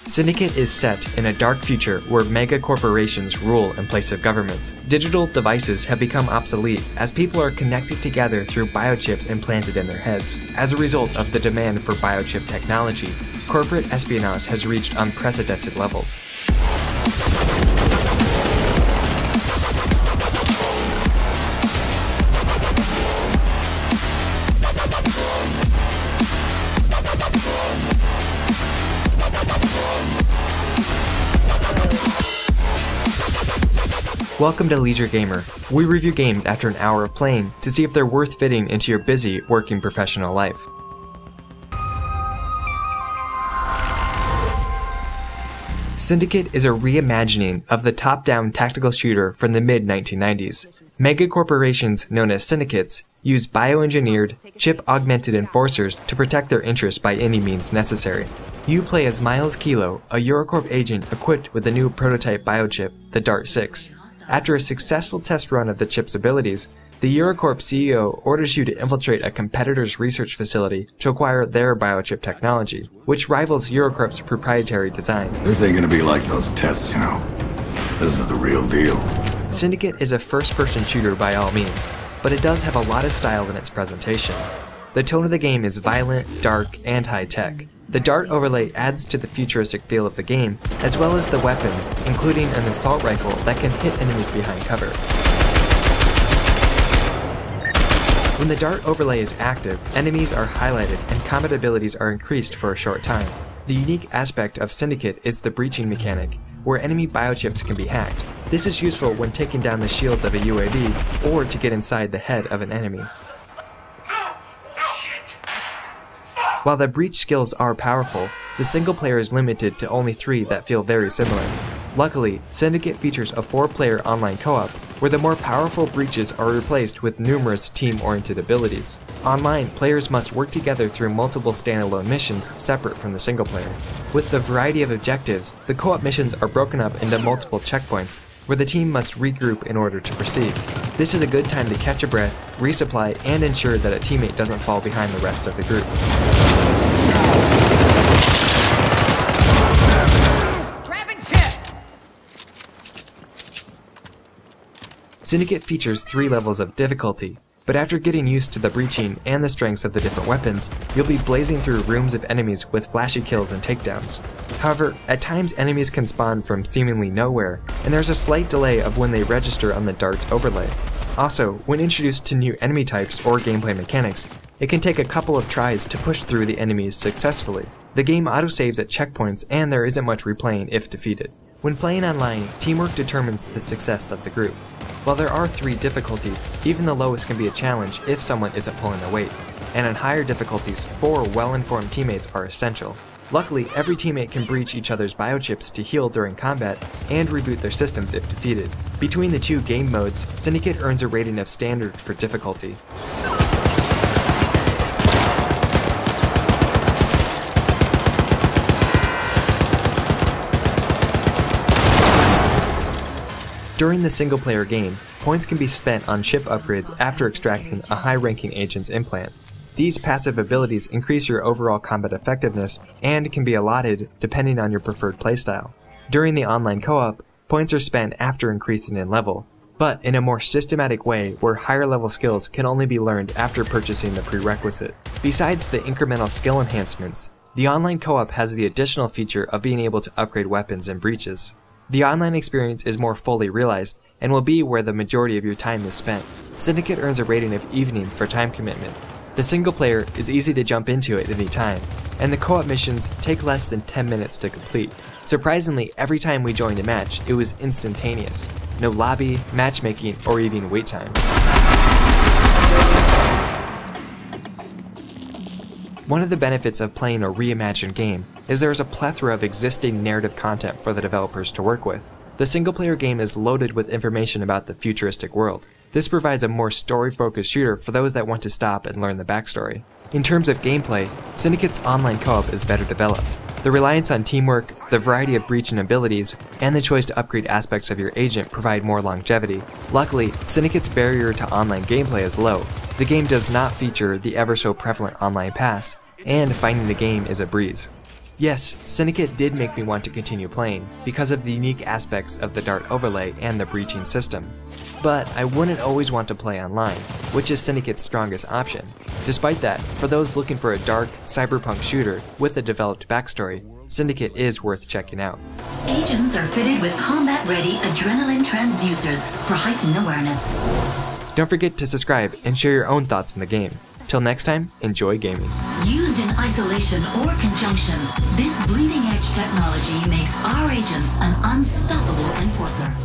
Syndicate is set in a dark future where mega corporations rule in place of governments. Digital devices have become obsolete as people are connected together through biochips implanted in their heads. As a result of the demand for biochip technology, corporate espionage has reached unprecedented levels. Welcome to Leisure Gamer. We review games after an hour of playing to see if they're worth fitting into your busy, working professional life. Syndicate is a reimagining of the top-down tactical shooter from the mid-1990s. Mega corporations known as syndicates use bioengineered, chip-augmented enforcers to protect their interests by any means necessary. You play as Miles Kilo, a Eurocorp agent equipped with a new prototype biochip, the Dart-6. After a successful test run of the chip's abilities, the Eurocorp CEO orders you to infiltrate a competitor's research facility to acquire their biochip technology, which rivals Eurocorp's proprietary design. This ain't gonna be like those tests, you know. This is the real deal. Syndicate is a first-person shooter by all means, but it does have a lot of style in its presentation. The tone of the game is violent, dark, and high-tech. The Dart overlay adds to the futuristic feel of the game, as well as the weapons, including an assault rifle that can hit enemies behind cover. When the Dart overlay is active, enemies are highlighted and combat abilities are increased for a short time. The unique aspect of Syndicate is the breaching mechanic, where enemy biochips can be hacked. This is useful when taking down the shields of a UAV or to get inside the head of an enemy. While the breach skills are powerful, the single player is limited to only 3 that feel very similar. Luckily, Syndicate features a 4-player online co-op, where the more powerful breaches are replaced with numerous team-oriented abilities. Online, players must work together through multiple standalone missions separate from the single player. With the variety of objectives, the co-op missions are broken up into multiple checkpoints, where the team must regroup in order to proceed. This is a good time to catch a breath, resupply, and ensure that a teammate doesn't fall behind the rest of the group. Syndicate features 3 levels of difficulty, but after getting used to the breaching and the strengths of the different weapons, you'll be blazing through rooms of enemies with flashy kills and takedowns. However, at times enemies can spawn from seemingly nowhere, and there's a slight delay of when they register on the Dart overlay. Also, when introduced to new enemy types or gameplay mechanics, it can take a couple of tries to push through the enemies successfully. The game autosaves at checkpoints and there isn't much replaying if defeated. When playing online, teamwork determines the success of the group. While there are 3 difficulties, even the lowest can be a challenge if someone isn't pulling their weight, and on higher difficulties, 4 well-informed teammates are essential. Luckily, every teammate can breach each other's biochips to heal during combat and reboot their systems if defeated. Between the 2 game modes, Syndicate earns a rating of standard for difficulty. During the single-player game, points can be spent on ship upgrades after extracting a high-ranking agent's implant. These passive abilities increase your overall combat effectiveness and can be allotted depending on your preferred playstyle. During the online co-op, points are spent after increasing in level, but in a more systematic way where higher-level skills can only be learned after purchasing the prerequisite. Besides the incremental skill enhancements, the online co-op has the additional feature of being able to upgrade weapons and breaches. The online experience is more fully realized and will be where the majority of your time is spent. Syndicate earns a rating of evening for time commitment. The single player is easy to jump into at any time, and the co-op missions take less than 10 minutes to complete. Surprisingly, every time we joined a match, it was instantaneous. No lobby, matchmaking, or even wait time. One of the benefits of playing a reimagined game is there is a plethora of existing narrative content for the developers to work with. The single-player game is loaded with information about the futuristic world. This provides a more story-focused shooter for those that want to stop and learn the backstory. In terms of gameplay, Syndicate's online co-op is better developed. The reliance on teamwork, the variety of breaching abilities, and the choice to upgrade aspects of your agent provide more longevity. Luckily, Syndicate's barrier to online gameplay is low. The game does not feature the ever so prevalent online pass, and finding the game is a breeze. Yes, Syndicate did make me want to continue playing because of the unique aspects of the Dart overlay and the breaching system. But I wouldn't always want to play online, which is Syndicate's strongest option. Despite that, for those looking for a dark, cyberpunk shooter with a developed backstory, Syndicate is worth checking out. Agents are fitted with combat-ready adrenaline transducers for heightened awareness. Don't forget to subscribe and share your own thoughts in the game. Till next time, enjoy gaming. Used in isolation or conjunction, this bleeding-edge technology makes our agents an unstoppable enforcer.